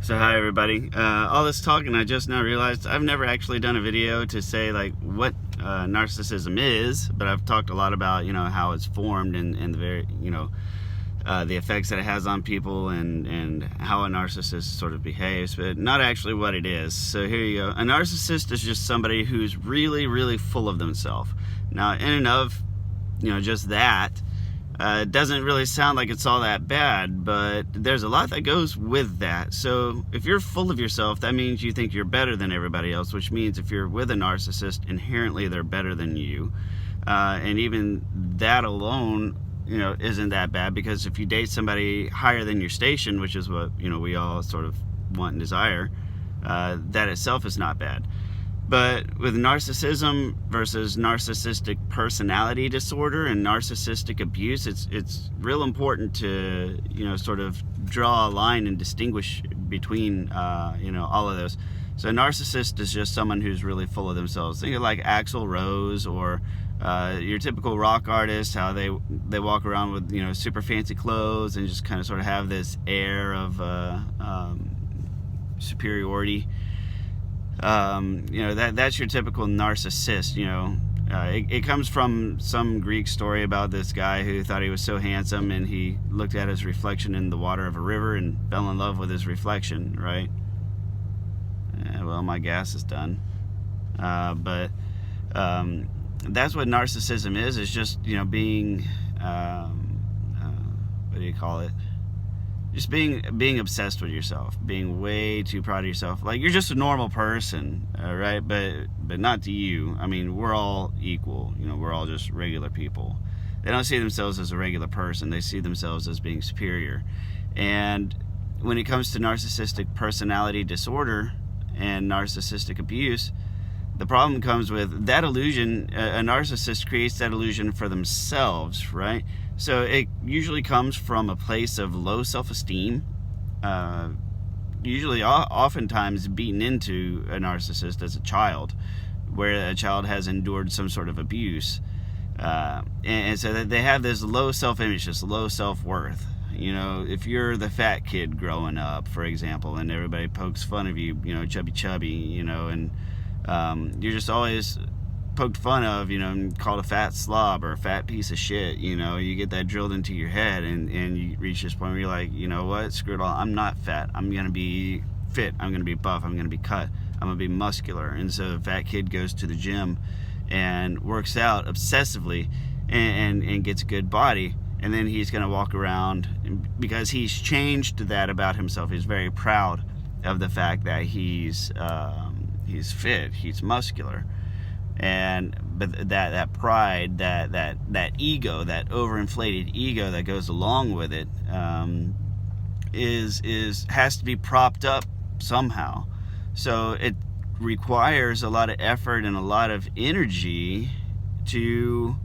So hi everybody. All this talking, I just now realized I've never actually done a video to say like what narcissism is, but I've talked a lot about how it's formed and the very the effects that it has on people and how a narcissist sort of behaves, but not actually what it is. So here you go. A narcissist is just somebody who's really full of themselves. Now, in and of just that. It doesn't really sound like it's all that bad, but there's a lot that goes with that. So if you're full of yourself, that means you think you're better than everybody else, which means if you're with a narcissist, inherently they're better than you. And even that alone, isn't that bad, because if you date somebody higher than your station, which is what, we all sort of want and desire, that itself is not bad. But with narcissism versus narcissistic personality disorder and narcissistic abuse, it's real important to sort of draw a line and distinguish between all of those. So a narcissist is just someone who's really full of themselves. Think of like Axl Rose or your typical rock artist, how they walk around with super fancy clothes and just kind of sort of have this air of superiority. That's your typical narcissist. It comes from some Greek story about this guy who thought he was so handsome, and he looked at his reflection in the water of a river and fell in love with his reflection, right? Well, my gas is done. But that's what narcissism is just, being, what do you call it? Just being obsessed with yourself, being way too proud of yourself. Like you're just a normal person, right? But not to you. I mean, we're all equal. We're all just regular people. They don't see themselves as a regular person. They see themselves as being superior. And when it comes to narcissistic personality disorder and narcissistic abuse, the problem comes with that illusion. A narcissist creates that illusion for themselves, right? So it usually comes from a place of low self-esteem, usually oftentimes beaten into a narcissist as a child, where a child has endured some sort of abuse. And so that they have this low self-image, this low self-worth. If you're the fat kid growing up, for example, and everybody pokes fun of you, chubby, and you're just always poked fun of, and called a fat slob or a fat piece of shit, you get that drilled into your head, and you reach this point where you're like, what, screw it all, I'm not fat, I'm gonna be fit, I'm gonna be buff, I'm gonna be cut, I'm gonna be muscular. And so the fat kid goes to the gym and works out obsessively and gets a good body, and then he's gonna walk around because he's changed that about himself. He's very proud of the fact that he's fit, he's muscular. But that pride, that ego, that overinflated ego that goes along with it, has to be propped up somehow. So it requires a lot of effort and a lot of energy to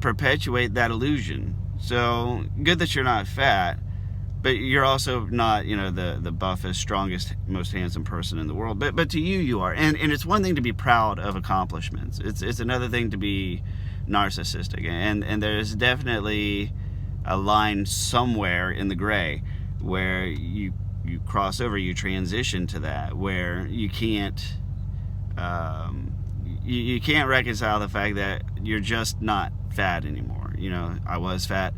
perpetuate that illusion. So good that you're not fat, but you're also not, the buffest, strongest, most handsome person in the world. But to you are. And it's one thing to be proud of accomplishments. It's another thing to be narcissistic. And there's definitely a line somewhere in the gray where you cross over, you transition to that, where you can't you can't reconcile the fact that you're just not fat anymore. I was fat,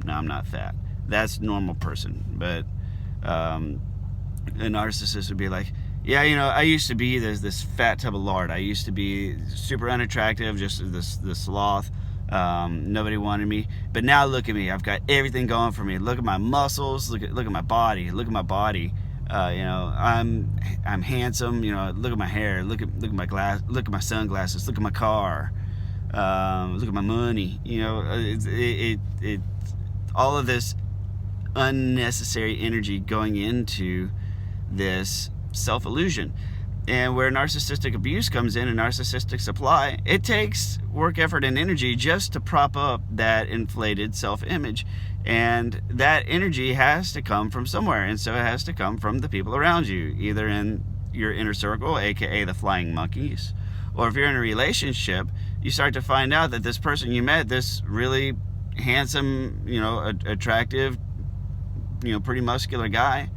now I'm not fat. That's normal person. But a narcissist would be like, yeah, I used to be this fat tub of lard. I used to be super unattractive, just this sloth. Nobody wanted me, but now look at me. I've got everything going for me. Look at my muscles. Look at my body. Look at my body. I'm handsome. Look at my hair. Look at my glass. Look at my sunglasses. Look at my car. Look at my money. It all of this unnecessary energy going into this self-illusion. And where narcissistic abuse comes in and narcissistic supply, it takes work, effort, and energy just to prop up that inflated self-image. And that energy has to come from somewhere. And so it has to come from the people around you, either in your inner circle, aka the flying monkeys, or if you're in a relationship, you start to find out that this person you met, this really handsome, attractive, pretty muscular guy,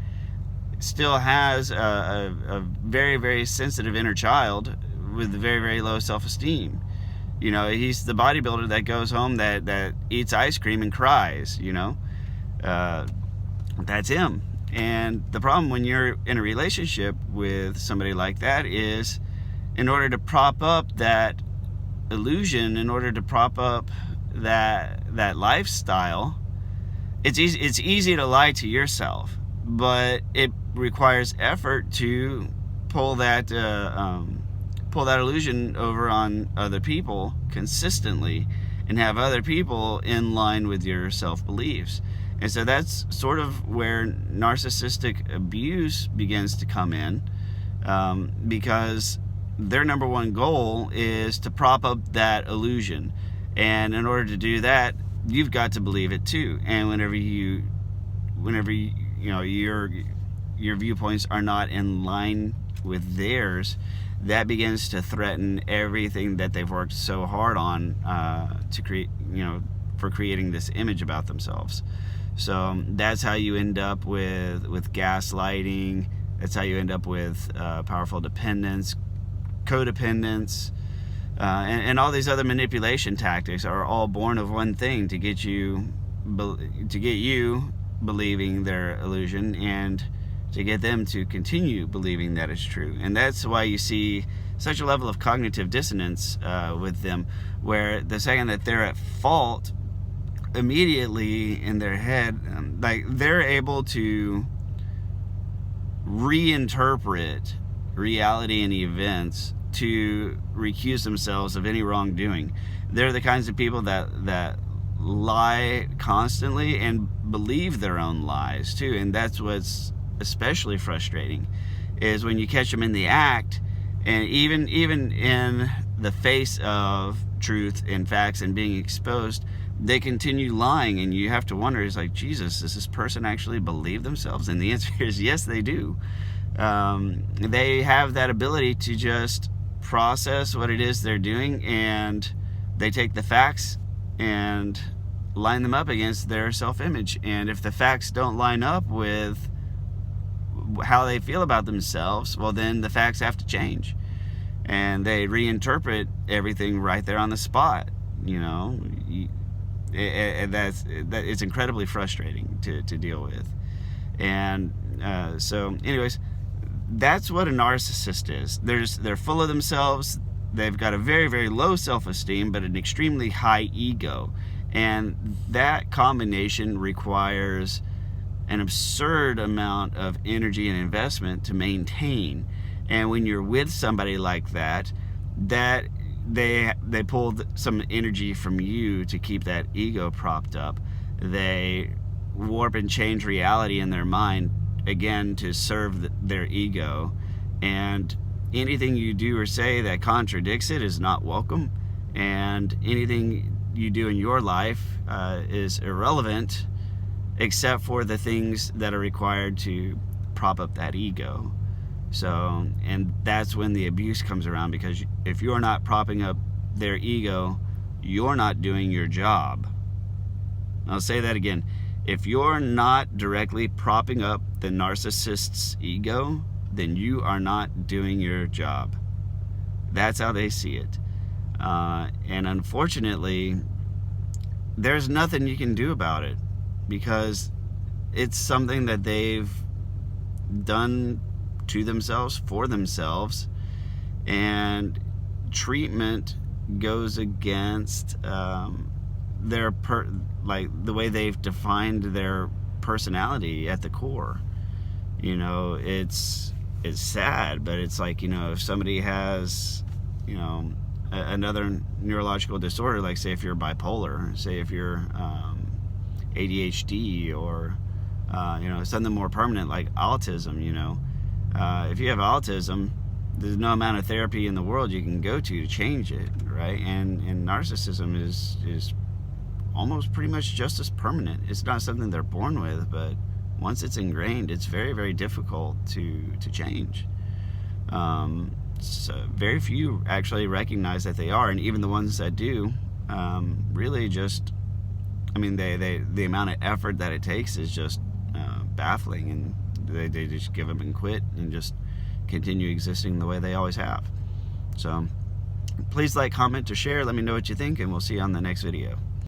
still has a very, very sensitive inner child with very, very low self-esteem. You know, he's the bodybuilder that goes home that eats ice cream and cries, you know. That's him. And the problem when you're in a relationship with somebody like that is, in order to prop up that illusion, in order to prop up that lifestyle, it's easy to lie to yourself, but it requires effort to pull that illusion over on other people consistently, and have other people in line with your self-beliefs. And so that's sort of where narcissistic abuse begins to come in, because their number one goal is to prop up that illusion. And in order to do that, you've got to believe it too. And whenever you know your viewpoints are not in line with theirs, that begins to threaten everything that they've worked so hard on to create, you know, for creating this image about themselves. So that's how you end up with gaslighting. That's how you end up with powerful dependence, codependence, and all these other manipulation tactics are all born of one thing: to get you believing their illusion, and to get them to continue believing that it's true. And that's why you see such a level of cognitive dissonance with them, where the second that they're at fault, immediately in their head, like, they're able to reinterpret reality and events to recuse themselves of any wrongdoing. They're the kinds of people that lie constantly and believe their own lies too. And that's what's especially frustrating, is when you catch them in the act, and even in the face of truth and facts and being exposed, they continue lying. And you have to wonder, is like, Jesus, does this person actually believe themselves? And the answer is yes, they do. They have that ability to just process what it is they're doing, and they take the facts and line them up against their self-image. And if the facts don't line up with how they feel about themselves, well, then the facts have to change, and they reinterpret everything right there on the spot. You know, it's incredibly frustrating to deal with. And so anyways, that's what a narcissist is. They're full of themselves. They've got a very, very low self-esteem, but an extremely high ego. And that combination requires an absurd amount of energy and investment to maintain. And when you're with somebody like that they pull some energy from you to keep that ego propped up. They warp and change reality in their mind, again, to serve their ego. And anything you do or say that contradicts it is not welcome. And anything you do in your life is irrelevant, except for the things that are required to prop up that ego. So, and that's when the abuse comes around, because if you're not propping up their ego, you're not doing your job. I'll say that again. If you're not directly propping up the narcissist's ego, then you are not doing your job. That's how they see it. And unfortunately, there's nothing you can do about it, because it's something that they've done to themselves, for themselves, and treatment goes against their the way they've defined their personality at the core. You know, it's sad, but it's like, you know, if somebody has, you know, another neurological disorder, like say if you're bipolar, say if you're ADHD, or you know, something more permanent like autism, you know, if you have autism, there's no amount of therapy in the world you can go to change it, right? And narcissism is almost pretty much just as permanent. It's not something they're born with, but once it's ingrained, it's very, very difficult to change. So very few actually recognize that they are, and even the ones that do, really just, I mean, the amount of effort that it takes is just baffling, and they just give up and quit and just continue existing the way they always have. So please like, comment, or share. Let me know what you think, and we'll see you on the next video.